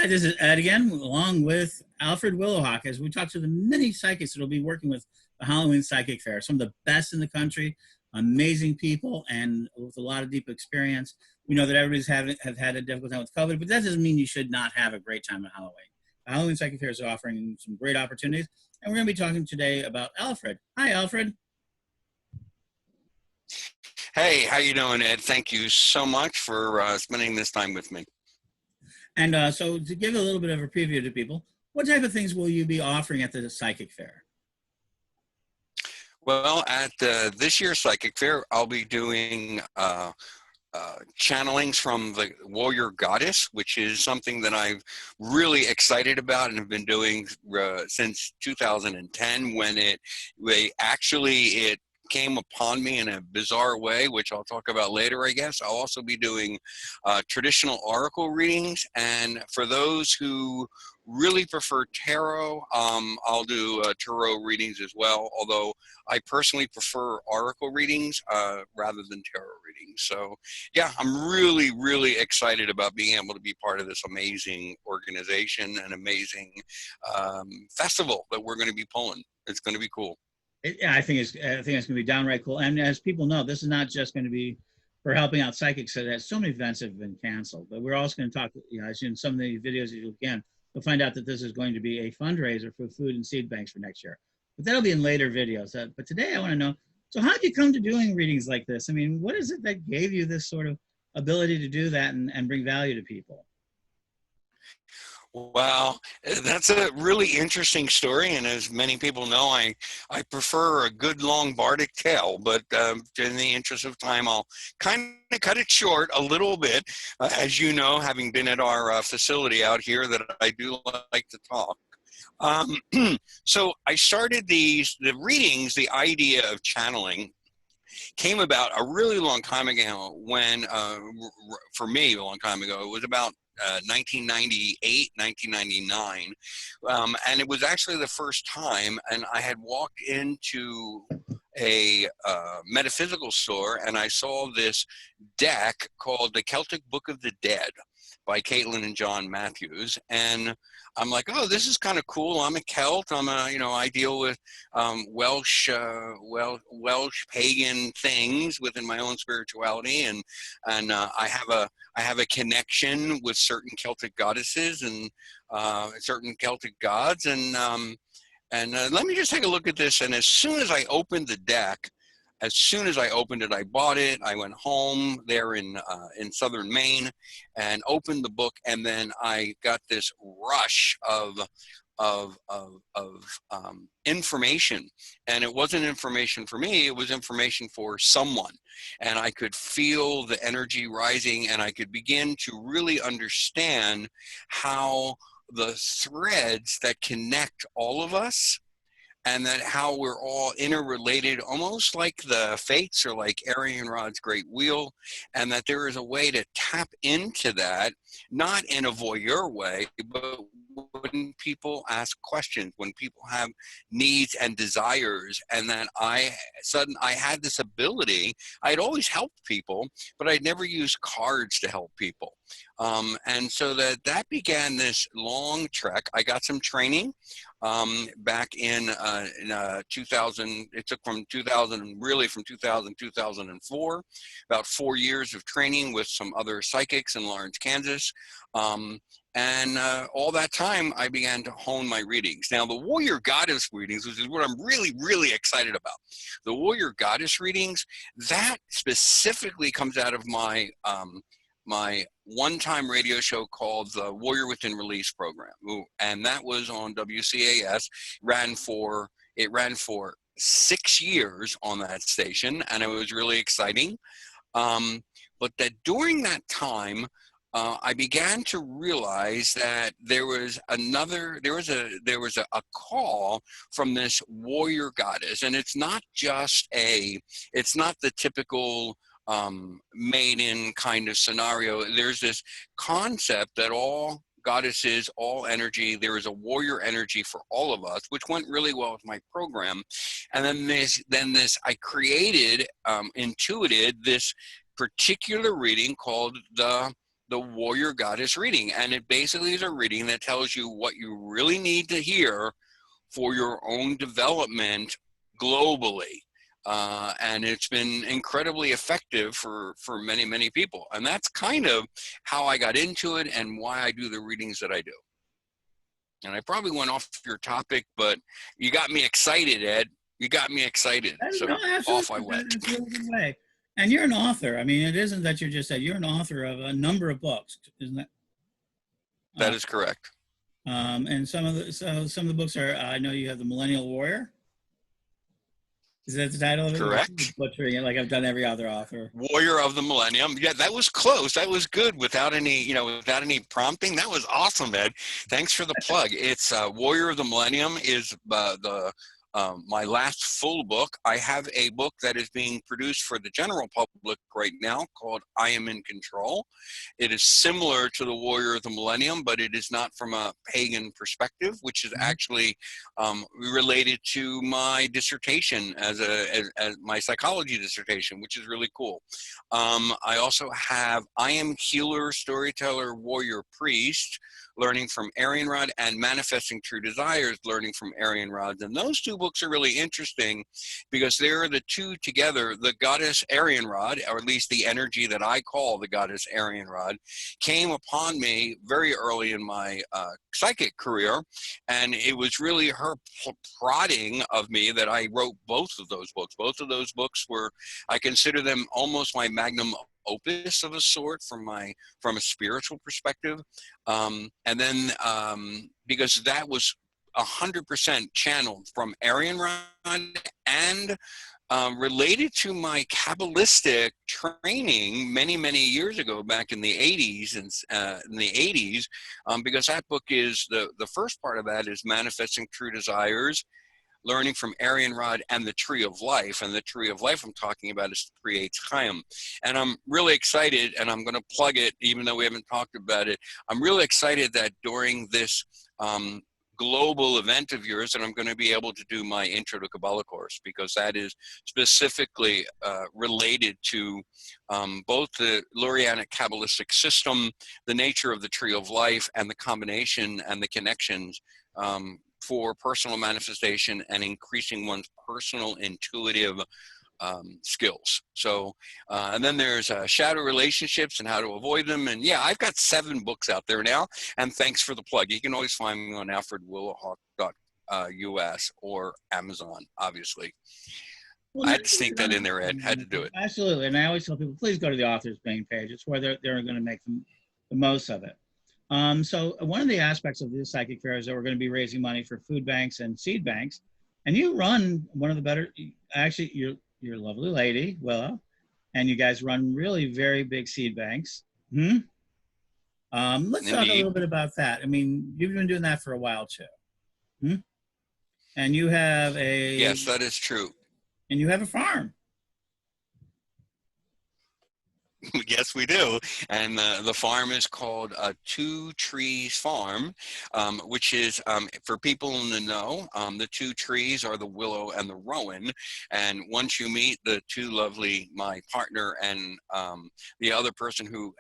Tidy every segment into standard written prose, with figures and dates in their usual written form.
Hi, this is Ed again, along with Alfred Willowhawk, as we talk to the many psychics that will be working with the Halloween Psychic Fair. Some of the best in the country, amazing people, and with a lot of deep experience. We know that everybody's have had a difficult time with COVID, but that doesn't mean you should not have a great time at Halloween. The Halloween Psychic Fair is offering some great opportunities, and we're going to be talking today about Alfred. Hi, Alfred. Hey, how you doing, Ed? Thank you so much for spending this time with me. And so to give a little bit of a preview to people, what type of things will you be offering at the Psychic Fair? Well, at this year's Psychic Fair, I'll be doing channelings from the Warrior Goddess, which is something that I'm really excited about and have been doing since 2010 when it came upon me in a bizarre way, which I'll talk about later, I guess. I'll also be doing traditional oracle readings, and for those who really prefer tarot, I'll do tarot readings as well, although I personally prefer oracle readings rather than tarot readings. So yeah, I'm really, really excited about being able to be part of this amazing organization and amazing festival that we're going to be pulling. It's going to be cool. I think it's going to be downright cool. And as people know, this is not just going to be for helping out psychics. So that so many events have been canceled, but we're also going to talk. As in some of the videos you can, you'll find out that this is going to be a fundraiser for food and seed banks for next year. But that'll be in later videos. But today I want to know. So how did you come to doing readings like this? I mean, what is it that gave you this sort of ability to do that and bring value to people? Well, that's a really interesting story, and as many people know, I prefer a good long bardic tale, but in the interest of time, I'll kind of cut it short a little bit. As you know, having been at our facility out here, that I do like to talk. So I started the readings, the idea of channeling came about a really long time ago when, for me, a long time ago, it was about 1998, 1999. And it was actually the first time, and I had walked into a metaphysical store and I saw this deck called The Celtic Book of the Dead by Caitlin and John Matthews. And I'm like, oh, this is kind of cool. I'm a Celt. I deal with Welsh pagan things within my own spirituality, and I have a connection with certain Celtic goddesses and certain Celtic gods. And let me just take a look at this. And as soon as I opened the deck, as soon as I opened it, I bought it. I went home there in southern Maine and opened the book, and then I got this rush of information. And it wasn't information for me, it was information for someone. And I could feel the energy rising, and I could begin to really understand how the threads that connect all of us, and that how we're all interrelated, almost like the fates or like Arian Rod's great wheel, and that there is a way to tap into that, not in a voyeur way, but when people ask questions, when people have needs and desires, and that I had this ability. I'd always helped people, but I'd never used cards to help people. And so that began this long trek. I got some training back in 2000. It took from 2000, really from 2000, 2004, about 4 years of training with some other psychics in Lawrence, Kansas. And all that time, I began to hone my readings. Now, the Warrior Goddess readings, which is what I'm really, really excited about. The Warrior Goddess readings, that specifically comes out of my my one-time radio show called the Warrior Within Release program. And that was on WCAS. It ran for 6 years on that station, and it was really exciting. But that during that time, I began to realize that there was a call from this warrior goddess, and it's not the typical maiden kind of scenario. There's this concept that all goddesses, all energy, there is a warrior energy for all of us, which went really well with my program. And then I created, intuited this particular reading called the the Warrior Goddess reading. And it basically is a reading that tells you what you really need to hear for your own development globally. And it's been incredibly effective for many, many people. And that's kind of how I got into it and why I do the readings that I do. And I probably went off your topic, but you got me excited, Ed. You got me excited. So No, off I went. That's a really good way. And you're an author. I mean, it isn't that you're an author of a number of books, isn't that? That is correct. And some of the books are, I know you have The Millennial Warrior. Is that the title of it? Correct. Butchering it like I've done every other author. Warrior of the Millennium. Yeah, that was close. That was good without any, without any prompting. That was awesome, Ed. Thanks for the plug. It's Warrior of the Millennium is my last full book. I have a book that is being produced for the general public right now called I Am in Control. It is similar to the Warrior of the Millennium, but it is not from a pagan perspective, which is actually related to my dissertation as my psychology dissertation, which is really cool. I also have I Am Healer, Storyteller, Warrior, Priest, learning from Aryan Rod, and Manifesting True Desires, learning from Aryan Rods. And those two books are really interesting because they're the two together. The goddess Aryan Rod, or at least the energy that I call the goddess Aryan Rod, came upon me very early in my psychic career. And it was really her prodding of me that I wrote both of those books. Both of those books were, I consider them almost my magnum opus of a sort from a spiritual perspective. And then because that was 100% channeled from Aryan Rod and related to my Kabbalistic training many, many years ago, back in the 80s, because that book is, the first part of that is Manifesting True Desires, learning from Aryan Rod, and the Tree of Life. And the Tree of Life I'm talking about is the 3/8 Chaim. And I'm really excited, and I'm going to plug it, even though we haven't talked about it. I'm really excited that during this global event of yours, that I'm going to be able to do my Intro to Kabbalah course, because that is specifically related to both the Lurianic Kabbalistic system, the nature of the Tree of Life, and the combination and the connections for personal manifestation and increasing one's personal intuitive skills. So, and then there's shadow relationships and how to avoid them. And yeah, I've got 7 books out there now. And thanks for the plug. You can always find me on alfredwillowhawk.us or Amazon, obviously. Well, I had to sneak that in there, Ed. Had to do it. Absolutely. And I always tell people, please go to the author's main page. It's where they're going to make the most of it. So one of the aspects of this psychic fair is that we're going to be raising money for food banks and seed banks. And you run one of the better, actually, you're a lovely lady, Willow, and you guys run really very big seed banks. Let's talk a little bit about that. I mean, you've been doing that for a while too. And you have a... Yes, that is true. And you have a farm. Yes, we do. And the farm is called Two Trees Farm, which is, for people in the know, the 2 trees are the willow and the rowan. And once you meet the 2 lovely, my partner and the other person who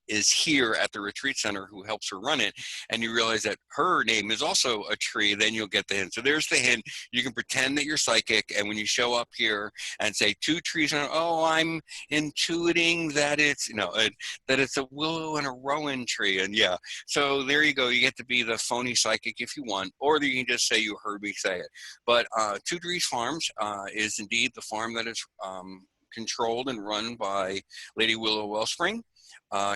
is here at the retreat center who helps her run it, and you realize that her name is also a tree, then you'll get the hint. So there's the hint. You can pretend that you're psychic, and when you show up here and say 2 trees, and I'm intuiting that it's, that it's a willow and a rowan tree. And yeah, so there you go. You get to be the phony psychic if you want, or you can just say you heard me say it. But Two Trees Farms is indeed the farm that is controlled and run by Lady Willow Wellspring.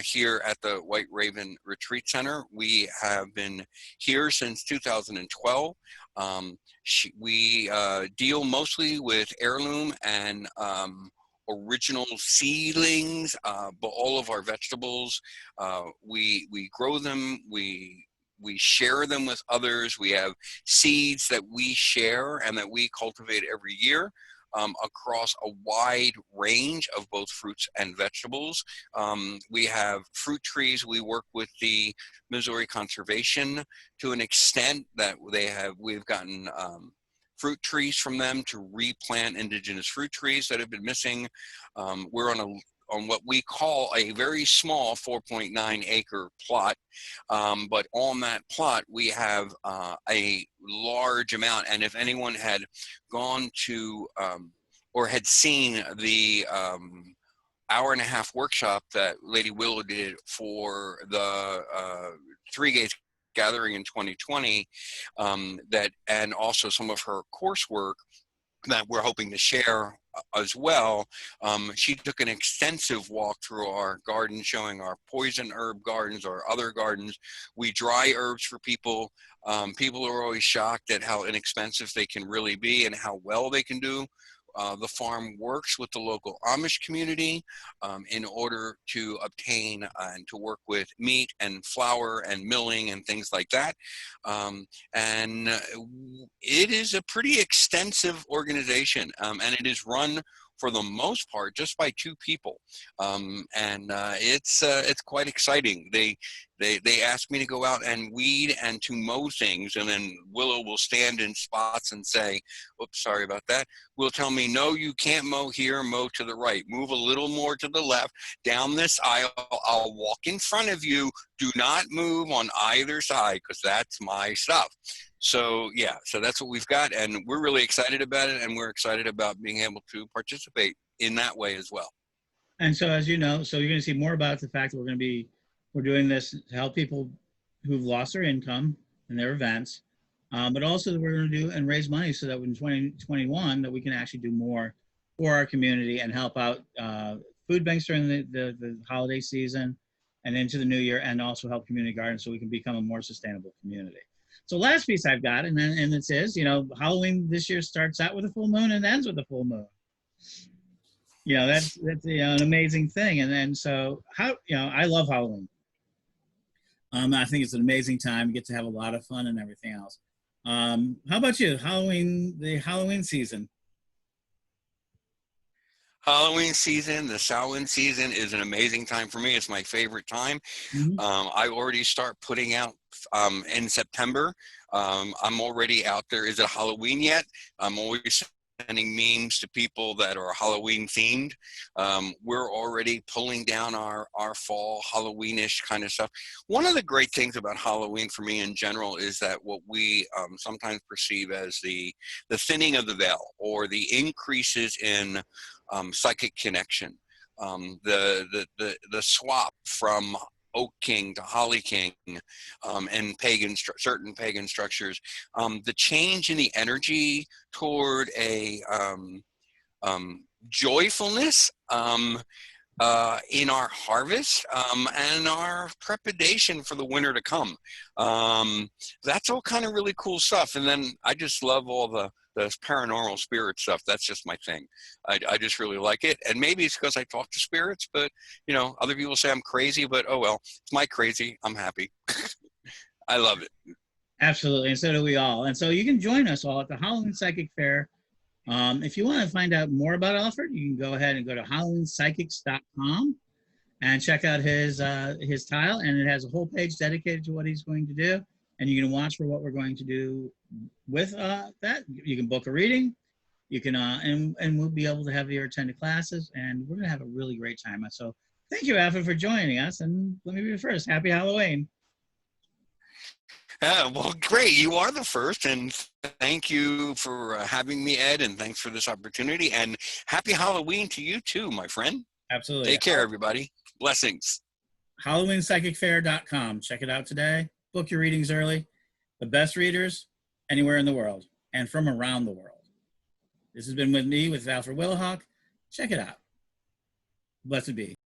Here at the White Raven Retreat Center. We have been here since 2012. We deal mostly with heirloom and original seedlings, but all of our vegetables, we grow them, we share them with others. We have seeds that we share and that we cultivate every year. Across a wide range of both fruits and vegetables. We have fruit trees. We work with the Missouri Conservation to an extent that we've gotten fruit trees from them to replant indigenous fruit trees that have been missing. We're on on what we call a very small 4.9 acre plot. But on that plot, we have a large amount. And if anyone had gone to or had seen the hour-and-a-half workshop that Lady Willow did for the Three Gates Gathering in 2020, and also some of her coursework that we're hoping to share as well. She took an extensive walk through our garden, showing our poison herb gardens, our other gardens. We dry herbs for people. People are always shocked at how inexpensive they can really be and how well they can do. The farm works with the local Amish community in order to obtain and to work with meat and flour and milling and things like that. And it is a pretty extensive organization, and it is run for the most part just by two people, and it's quite exciting. They ask me to go out and weed and to mow things, and then Willow will stand in spots and say, oops, sorry about that. Will tell me, no, you can't mow here, mow to the right, move a little more to the left, down this aisle, I'll walk in front of you, do not move on either side, because that's my stuff. So yeah, so that's what we've got, and we're really excited about it, and we're excited about being able to participate in that way as well. And so, as you know, so you're going to see more about the fact that we're doing this to help people who've lost their income in their events, but also that we're going to do and raise money so that in 2021 that we can actually do more for our community and help out food banks during the holiday season and into the new year, and also help community gardens so we can become a more sustainable community. So last piece I've got, and it says, Halloween this year starts out with a full moon and ends with a full moon. That's an amazing thing. And then so I love Halloween. I think it's an amazing time. You get to have a lot of fun and everything else. How about you? The Halloween season. Halloween season, the Samhain season is an amazing time for me. It's my favorite time. Mm-hmm. I already start putting out in September. I'm already out there. Is it Halloween yet? I'm always sending memes to people that are Halloween themed. We're already pulling down our fall Halloweenish kind of stuff. One of the great things about Halloween for me in general is that what we sometimes perceive as the thinning of the veil, or the increases in psychic connection, the swap from Oak King to Holly King, and certain pagan structures, the change in the energy toward a joyfulness in our harvest, and our trepidation for the winter to come. That's all kind of really cool stuff. And then I just love all the paranormal spirit stuff. That's just my thing. I just really like it. And maybe it's because I talk to spirits, but other people say I'm crazy, but oh well, it's my crazy. I'm happy. I love it. Absolutely, and so do we all. And so you can join us all at the Halloween Psychic Fair. If you want to find out more about Alfred, you can go ahead and go to HalloweenPsychics.com and check out his tile, and it has a whole page dedicated to what he's going to do. And you can watch for what we're going to do with that. You can book a reading. You can and we'll be able to have you attend the classes, and we're gonna have a really great time. So thank you, Alfred, for joining us. And let me be the first. Happy Halloween. Well, great. You are the first, and thank you for having me, Ed, and thanks for this opportunity. And happy Halloween to you too, my friend. Absolutely. Take care, everybody. Blessings. HalloweenPsychicFair.com. Check it out today. Book your readings early. The best readers anywhere in the world and from around the world. This has been with Alfred Willowhawk. Check it out. Blessed be.